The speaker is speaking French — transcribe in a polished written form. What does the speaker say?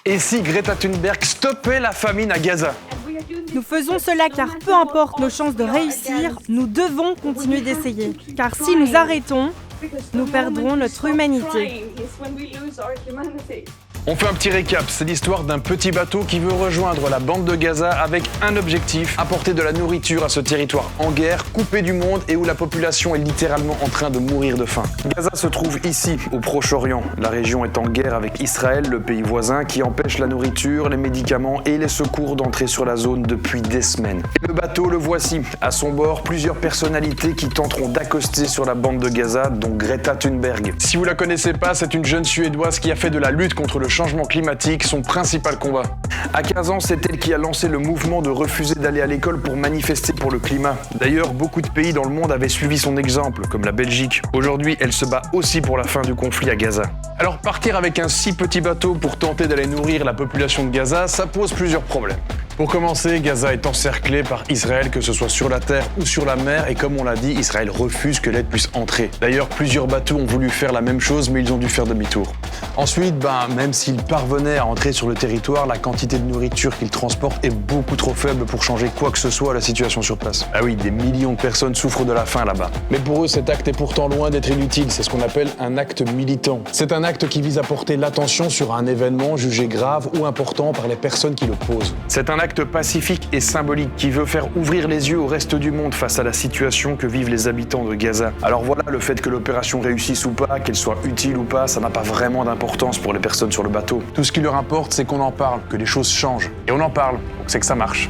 Et si Greta Thunberg stoppait la famine à Gaza? Nous faisons cela car peu importe nos chances de réussir, nous devons continuer d'essayer. Car si nous arrêtons, nous perdrons notre humanité. On fait un petit récap, c'est l'histoire d'un petit bateau qui veut rejoindre la bande de Gaza avec un objectif, apporter de la nourriture à ce territoire en guerre, coupé du monde et où la population est littéralement en train de mourir de faim. Gaza se trouve ici, au Proche-Orient. La région est en guerre avec Israël, le pays voisin, qui empêche la nourriture, les médicaments et les secours d'entrer sur la zone depuis des semaines. Et le bateau, le voici. À son bord, plusieurs personnalités qui tenteront d'accoster sur la bande de Gaza, dont Greta Thunberg. Si vous la connaissez pas, c'est une jeune Suédoise qui a fait de la lutte contre le changement climatique son principal combat. À 15 ans, c'est elle qui a lancé le mouvement de refuser d'aller à l'école pour manifester pour le climat. D'ailleurs, beaucoup de pays dans le monde avaient suivi son exemple, comme la Belgique. Aujourd'hui, elle se bat aussi pour la fin du conflit à Gaza. Alors partir avec un si petit bateau pour tenter d'aller nourrir la population de Gaza, ça pose plusieurs problèmes. Pour commencer, Gaza est encerclé par Israël, que ce soit sur la terre ou sur la mer, et comme on l'a dit, Israël refuse que l'aide puisse entrer. D'ailleurs, plusieurs bateaux ont voulu faire la même chose, mais ils ont dû faire demi-tour. Ensuite, même s'ils parvenaient à entrer sur le territoire, la quantité de nourriture qu'ils transportent est beaucoup trop faible pour changer quoi que ce soit à la situation sur place. Ah oui, des millions de personnes souffrent de la faim là-bas. Mais pour eux, cet acte est pourtant loin d'être inutile, c'est ce qu'on appelle un acte militant. C'est un acte qui vise à porter l'attention sur un événement jugé grave ou important par les personnes qui le posent. C'est un acte pacifique et symbolique qui veut faire ouvrir les yeux au reste du monde face à la situation que vivent les habitants de Gaza. Alors voilà, le fait que l'opération réussisse ou pas, qu'elle soit utile ou pas, ça n'a pas vraiment d'importance pour les personnes sur le bateau. Tout ce qui leur importe, c'est qu'on en parle, que les choses changent. Et on en parle, donc c'est que ça marche.